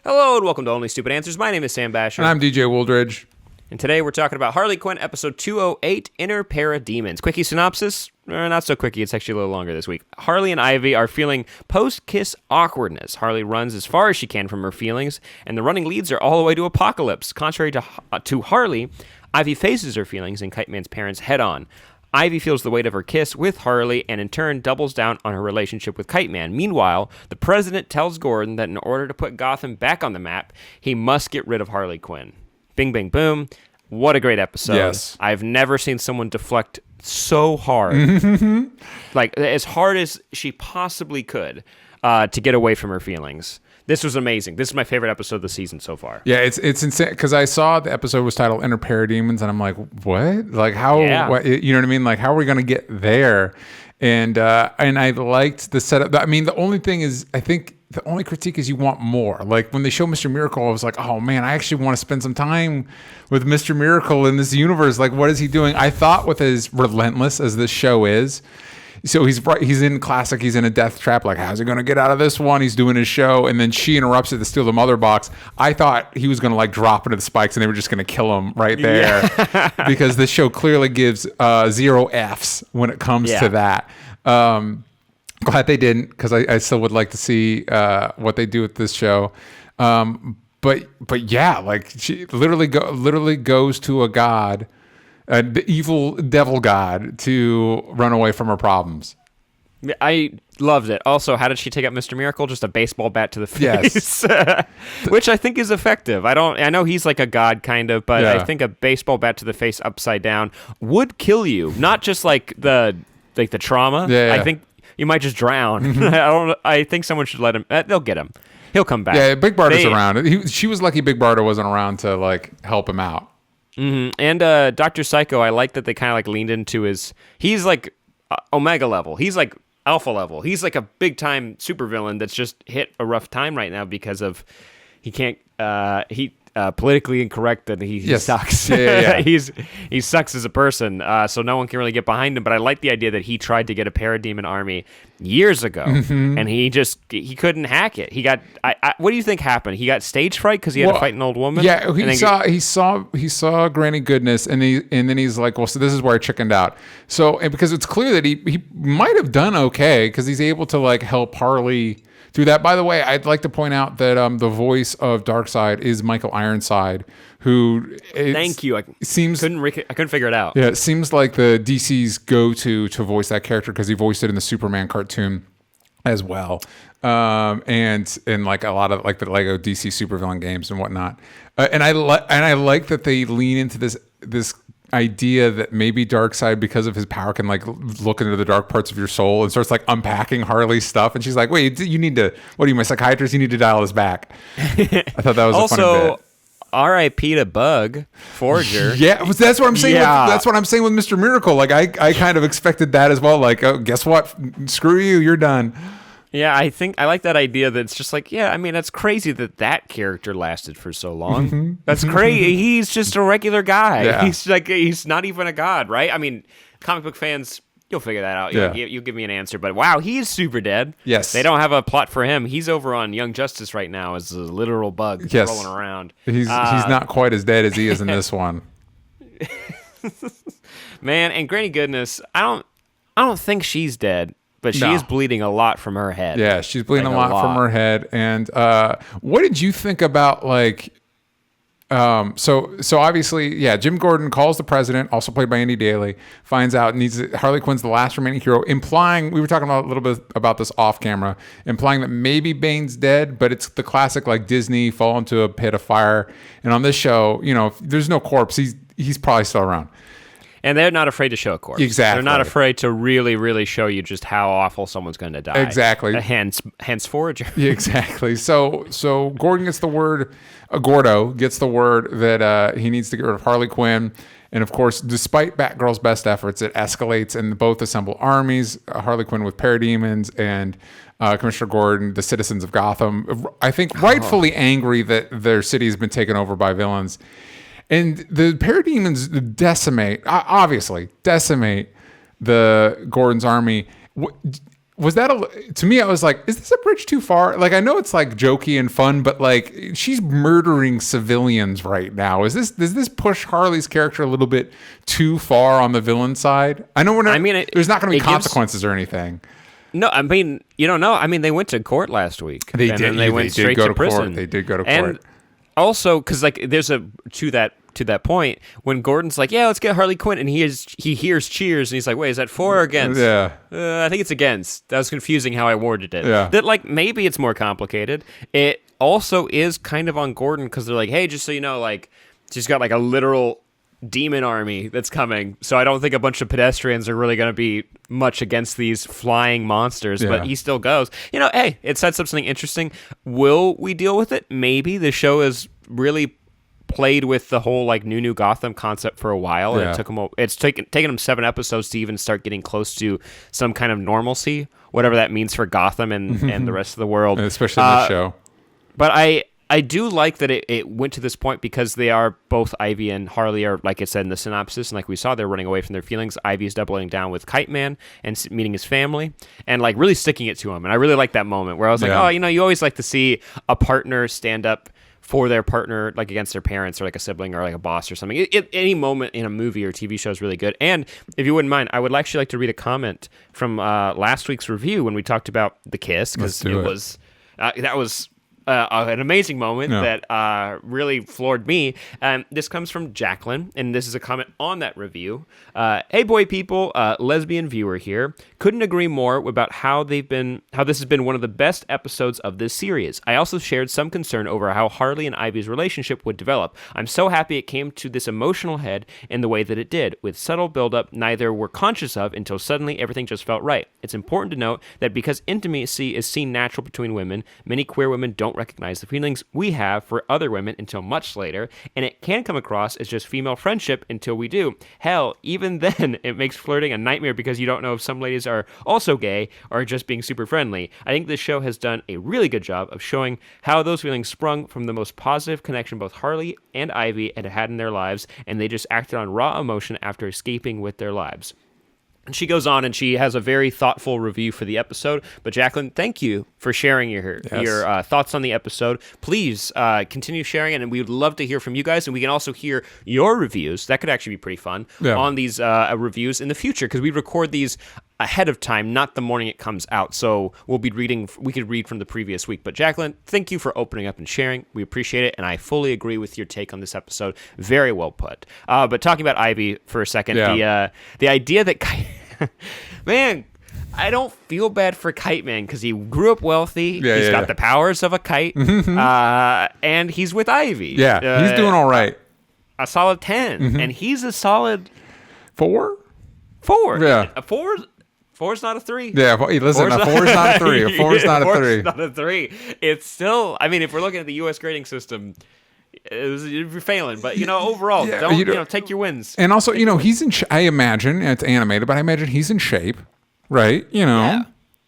Hello and welcome to Only Stupid Answers. My name is Sam Basher. And I'm DJ Wooldridge. And today we're talking about Harley Quinn, episode 208, Inner Parademons. Quickie synopsis? Not so quickie, it's actually a little longer this week. Harley and Ivy are feeling post-kiss awkwardness. Harley runs as far as she can from her feelings, and the running leads her all the way to Apokolips. Contrary to Harley, Ivy faces her feelings and Kite Man's parents head-on. Ivy feels the weight of her kiss with Harley and in turn doubles down on her relationship with Kite Man. Meanwhile, the president tells Gordon that in order to put Gotham back on the map, he must get rid of Harley Quinn. Bing, bang, boom. What a great episode. Yes. I've never seen someone deflect so hard. Like, as hard as she possibly could to get away from her feelings. This was amazing. This is my favorite episode of the season so far. Yeah, it's insane because I saw the episode was titled Inner Parademons, and I'm like, what? Like, how? Yeah. What, you know what I mean? Like, how are we going to get there? And I liked the setup. I mean, the only thing is, I think the only critique is you want more. Like, when they show Mr. Miracle, I was like, oh man, I actually want to spend some time with Mr. Miracle in this universe. Like, what is he doing? I thought with as relentless as this show is, so he's in classic, he's in a death trap, like how's he going to get out of this one? He's doing his show, and then she interrupts it to steal the mother box. I thought he was going to like drop into the spikes and they were just going to kill him right there. Yeah. Because the show clearly gives 0 Fs when it comes to that. Glad they didn't, because I still would like to see what they do with this show. But yeah, like she literally goes to a god, the evil devil god, to run away from her problems. I loved it. Also, how did she take out Mr. Miracle? Just a baseball bat to the face. Yes. Which I think is effective. I know he's like a god kind of, but yeah. I think a baseball bat to the face upside down would kill you. Not just like the trauma. Yeah. I think you might just drown. I think someone should let him. They'll get him. He'll come back. Yeah, Big Barda's around. She was lucky Big Barda wasn't around to like help him out. Mm-hmm. And Dr. Psycho, I like that they kind of like leaned into he's like Omega level. He's like Alpha level. He's like a big time supervillain that's just hit a rough time right now because of he can't politically incorrect that he sucks. Yeah. He sucks as a person, so no one can really get behind him. But I like the idea that he tried to get a Parademon army years ago, and he couldn't hack it. He got. What do you think happened? He got stage fright because he had to fight an old woman. Yeah, he saw Granny Goodness, and then he's like, well, so this is where I chickened out. So and because it's clear that he might have done okay because he's able to like help Harley through that. By the way, I'd like to point out that the voice of Darkseid is Michael Ironside, who thank you. I couldn't figure it out. Yeah, it seems like the DC's go-to to voice that character because he voiced it in the Superman cartoon as well, and in like a lot of like the Lego DC supervillain games and whatnot. And I like that they lean into this idea that maybe Darkseid, because of his power, can like look into the dark parts of your soul and starts like unpacking Harley's stuff. And she's like, wait, you need to, what are you, my psychiatrist? You need to dial this back. I thought that was a funny bit. R.I.P. to Bug Forger. Yeah, that's what I'm saying. Yeah. That's what I'm saying with Mr. Miracle. Like I kind of expected that as well. Like, oh, guess what? Screw you. You're done. Yeah, I think I like that idea that it's just like, yeah, I mean, that's crazy that character lasted for so long. Mm-hmm. That's crazy. He's just a regular guy. Yeah. He's not even a god, right? I mean, comic book fans, you'll figure that out. Yeah. You'll give me an answer. But wow, he is super dead. Yes. They don't have a plot for him. He's over on Young Justice right now as a literal bug rolling around. He's not quite as dead as he is in this one. Man, and Granny Goodness, I don't think she's dead. But she is bleeding a lot from her head. Yeah, she's bleeding a lot from her head. And what did you think about like? So obviously, yeah, Jim Gordon calls the president, also played by Andy Daly, finds out Harley Quinn's the last remaining hero, implying we were talking about a little bit about this off camera, implying that maybe Bane's dead, but it's the classic like Disney fall into a pit of fire. And on this show, you know, there's no corpse. He's probably still around. And they're not afraid to show a corpse. Exactly. They're not afraid to really, really show you just how awful someone's going to die. Exactly. Hence Forager. Yeah, exactly. So Gordon gets the word, Gordo gets the word that he needs to get rid of Harley Quinn. And of course, despite Batgirl's best efforts, it escalates and both assemble armies, Harley Quinn with Parademons and Commissioner Gordon, the citizens of Gotham, I think rightfully angry that their city has been taken over by villains. And the Parademons decimate the Gordon's army. Was that to me? I was like, is this a bridge too far? Like, I know it's like jokey and fun, but like, she's murdering civilians right now. Does this push Harley's character a little bit too far on the villain side? I know there's not going to be consequences or anything. No, I mean, you don't know. I mean, they went to court last week. They did. They went straight to prison. Court. They did go to court. And also, because like, there's to that point when Gordon's like, yeah, let's get Harley Quinn, and he hears cheers, and he's like, wait, is that for or against? Yeah, I think it's against. That was confusing how I worded it. Yeah, that like maybe it's more complicated. It also is kind of on Gordon because they're like, hey, just so you know, like she's got like a literal demon army that's coming, so I don't think a bunch of pedestrians are really going to be much against these flying monsters. But he still goes. You know, hey, it sets up something interesting. Will we deal with it? Maybe. The show is really played with the whole like new Gotham concept for a while, and it's taken them 7 episodes to even start getting close to some kind of normalcy, whatever that means for Gotham and the rest of the world, especially in the show. But I do like that it went to this point because they are both Ivy and Harley are, like it said in the synopsis, and like we saw, they're running away from their feelings. Ivy's doubling down with Kite Man and meeting his family and like really sticking it to him, and I really like that moment where I was like, oh, you know, you always like to see a partner stand up for their partner, like against their parents or like a sibling or like a boss or something. Any moment in a movie or TV show is really good. And if you wouldn't mind, I would actually like to read a comment from last week's review when we talked about the kiss, because that was an amazing moment that really floored me. This comes from Jacqueline, and this is a comment on that review. Hey, boy, people, lesbian viewer here. Couldn't agree more about how this has been one of the best episodes of this series. I also shared some concern over how Harley and Ivy's relationship would develop. I'm so happy it came to this emotional head in the way that it did, with subtle buildup neither were conscious of until suddenly everything just felt right. It's important to note that because intimacy is seen natural between women, many queer women don't recognize the feelings we have for other women until much later, and it can come across as just female friendship until we do. Hell, even then, it makes flirting a nightmare because you don't know if some ladies are also gay or just being super friendly. I think this show has done a really good job of showing how those feelings sprung from the most positive connection both Harley and Ivy had in their lives, and they just acted on raw emotion after escaping with their lives. And she goes on and she has a very thoughtful review for the episode. But Jacqueline, thank you for sharing your thoughts on the episode. Please continue sharing it, and we would love to hear from you guys. And we can also hear your reviews. That could actually be pretty fun on these reviews in the future, because we record these ahead of time, not the morning it comes out. So we could read from the previous week. But Jacqueline, thank you for opening up and sharing. We appreciate it, and I fully agree with your take on this episode. Very well put. But talking about Ivy for a second, the idea that man, I don't feel bad for Kite Man because he grew up wealthy. He's got the powers of a kite, and he's with Ivy. Yeah, he's doing all right. A solid 10, and he's a solid 4. 4. Yeah, a 4. 4's not a 3. Yeah, listen, a 4's not a 3. A 4's not a 3. 4's not a 3. It's still, I mean, if we're looking at the U.S. grading system, you're failing. But, overall, don't take your wins. And also, he's in, I imagine, it's animated, but I imagine he's in shape, right? Yeah.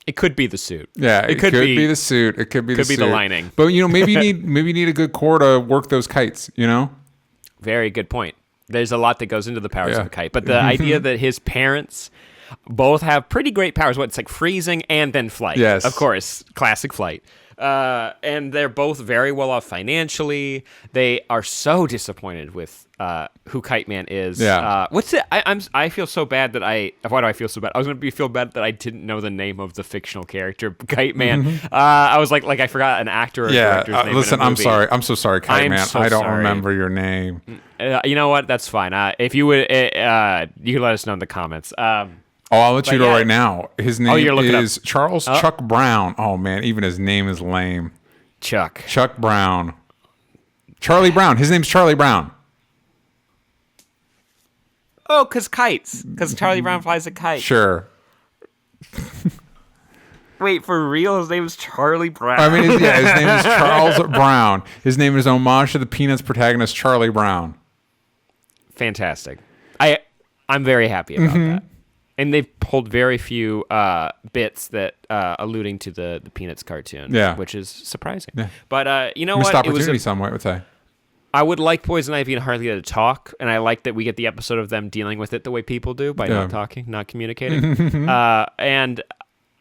It could be the suit. Yeah, it could be the suit. It could be the suit. Could be the lining. But, maybe you need a good core to work those kites, Very good point. There's a lot that goes into the powers of a kite. But the idea that his parents both have pretty great powers. It's like freezing and then flight. Yes. Of course. Classic flight. And they're both very well off financially. They are so disappointed with who Kite Man is. Yeah. What's it? I feel so bad that why do I feel so bad? I was going to feel bad that I didn't know the name of the fictional character, Kite Man. I was like I forgot an actor or director's name. Listen, in a movie. I'm sorry. I'm so sorry, Kite Man. So I don't sorry. remember your name. You know what? That's fine. If you would, you can let us know in the comments. I'll let you know right now. His name is Charles Chuck Brown. Oh, man. Even his name is lame. Chuck Brown. Charlie Brown. His name's Charlie Brown. Oh, because kites. Because Charlie Brown flies a kite. Sure. Wait, for real? His name is Charlie Brown? I mean, his name is Charles Brown. His name is homage to the Peanuts protagonist, Charlie Brown. Fantastic. I'm very happy about that. And they've pulled very few bits that alluding to the Peanuts cartoon, which is surprising. Yeah. But you know Missed what? Opportunity, some might say. I would like Poison Ivy and Harley to talk, and I like that we get the episode of them dealing with it the way people do, by not talking, not communicating. And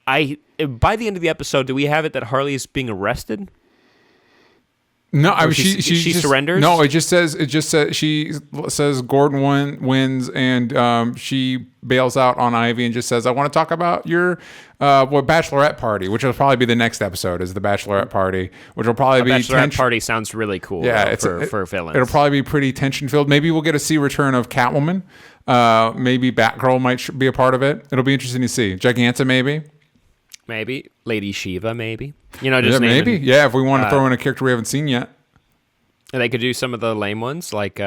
by the end of the episode, do we have it that Harley is being arrested? No, I mean she just surrenders. No, it just says she says Gordon wins, and she bails out on Ivy and just says, "I want to talk about your bachelorette party," which will probably be the next episode. Is the bachelorette party, which will probably be bachelorette party sounds really cool. Yeah, for villains. It'll probably be pretty tension filled. Maybe we'll get a return of Catwoman. Maybe Batgirl might be a part of it. It'll be interesting to see. Giganta maybe Lady Shiva maybe. Just maybe. Yeah, if we want to throw in a character we haven't seen yet. And they could do some of the lame ones, like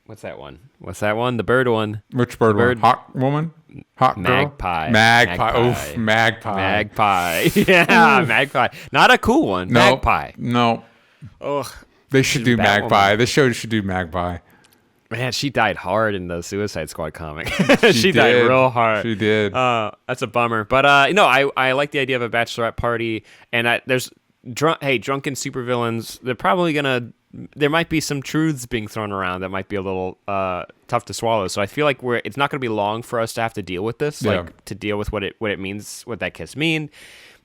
what's that one? The bird one. Which bird one? Hawk woman? Hawk Magpie. Magpie. Oof, Magpie. Magpie. Yeah, Magpie. Not a cool one. No, Magpie. No. Ugh. They should do Magpie. This show should do Magpie. Man, she died hard in the Suicide Squad comic. She died real hard. She did. That's a bummer. But I like the idea of a bachelorette party, and there's drunken supervillains. They're probably there might be some truths being thrown around that might be a little tough to swallow. So I feel like it's not going to be long for us to have to deal with this, to deal with what it means, what that kiss mean.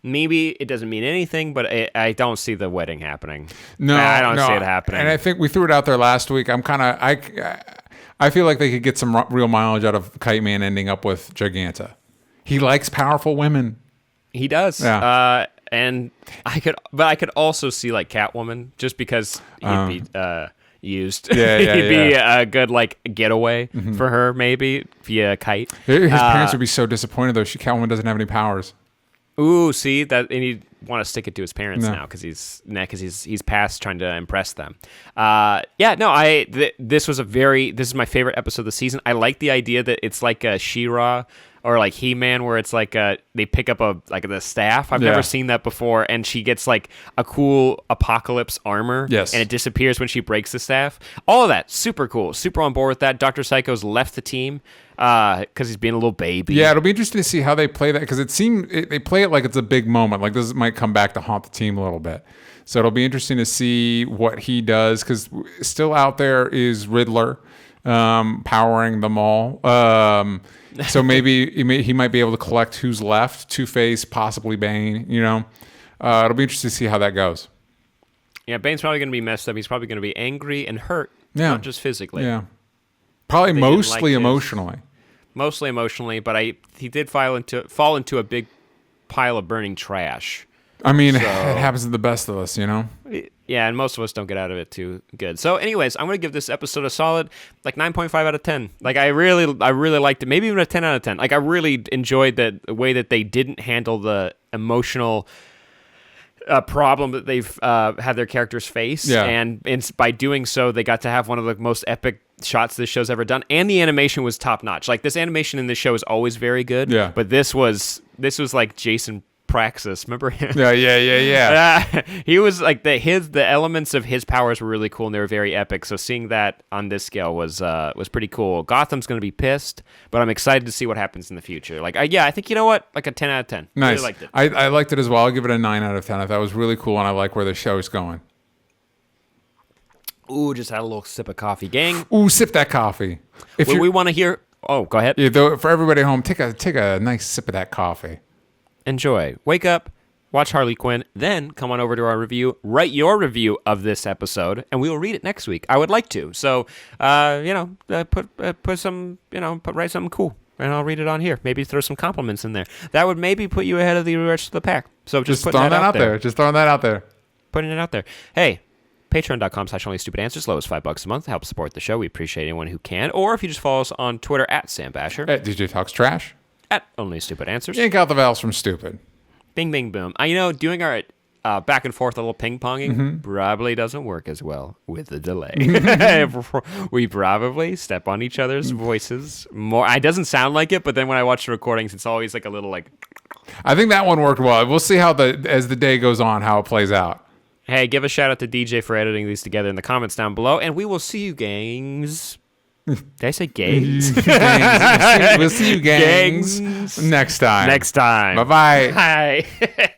Maybe it doesn't mean anything, but I don't see the wedding happening. No, I don't see it happening. And I think we threw it out there last week. I feel like they could get some real mileage out of Kite Man ending up with Giganta. He likes powerful women. He does. Yeah. And I could also see like Catwoman, just because he'd be used. Yeah, he'd be a good getaway for her, maybe via Kite. His parents would be so disappointed though. Catwoman doesn't have any powers. Ooh, see that, and he'd want to stick it to his parents now because he's past trying to impress them. This is my favorite episode of the season. I like the idea that it's like a She-Ra or like He-Man, where it's like they pick up the staff. I've never seen that before, and she gets like a cool Apokolips armor. Yes, and it disappears when she breaks the staff. All of that, super cool, super on board with that. Dr. Psycho's left the team because he's being a little baby. Yeah, it'll be interesting to see how they play that, because they play it like it's a big moment. Like this might come back to haunt the team a little bit. So it'll be interesting to see what he does, because still out there is Riddler powering them all. So maybe he might be able to collect who's left. Two-Face, possibly Bane. It'll be interesting to see how that goes. Yeah, Bane's probably going to be messed up. He's probably going to be angry and hurt, not just physically. Yeah, probably mostly emotionally. Mostly emotionally, but he did fall into a big pile of burning trash. I mean, it happens to the best of us, Yeah, and most of us don't get out of it too good. So anyways, I'm going to give this episode a solid 9.5 out of 10. I really liked it. Maybe even a 10 out of 10. I really enjoyed the way that they didn't handle the emotional problem that they've had their characters face. Yeah. And by doing so, they got to have one of the most epic shots this show's ever done. And the animation was top notch. This animation in this show is always very good. Yeah. But this was like Jason Praxis, remember him? Yeah. He was the elements of his powers were really cool, and they were very epic. So seeing that on this scale was pretty cool. Gotham's going to be pissed, but I'm excited to see what happens in the future. I think, you know what? A 10 out of 10. Nice. Really liked it. I liked it as well. I'll give it a 9 out of 10. I thought it was really cool, and I like where the show's going. Ooh, just had a little sip of coffee, gang. Ooh, sip that coffee. We want to hear. Oh, go ahead. Yeah, for everybody at home, take a nice sip of that coffee. Enjoy. Wake up, watch Harley Quinn, then come on over to our review, write your review of this episode, and we will read it next week. I would like to. So, write something cool, and I'll read it on here. Maybe throw some compliments in there. That would maybe put you ahead of the rest of the pack. So just throwing that out there. Just throwing that out there. Putting it out there. Hey, patreon.com/onlystupidanswers, low as $5 a month. Help support the show. We appreciate anyone who can. Or if you just follow us on Twitter @SamBasher. DJ Talks Trash. @OnlyStupidAnswers. Yank out the vowels from stupid. Bing, bing, boom. Doing our back and forth a little ping-ponging probably doesn't work as well with the delay. We probably step on each other's voices more. It doesn't sound like it, but then when I watch the recordings, it's always a little I think that one worked well. We'll see how as the day goes on, how it plays out. Hey, give a shout out to DJ for editing these together in the comments down below, and we will see you, gangs. Did I say gangs? We'll see you, gangs. Next time. Bye-bye. Bye. Bye.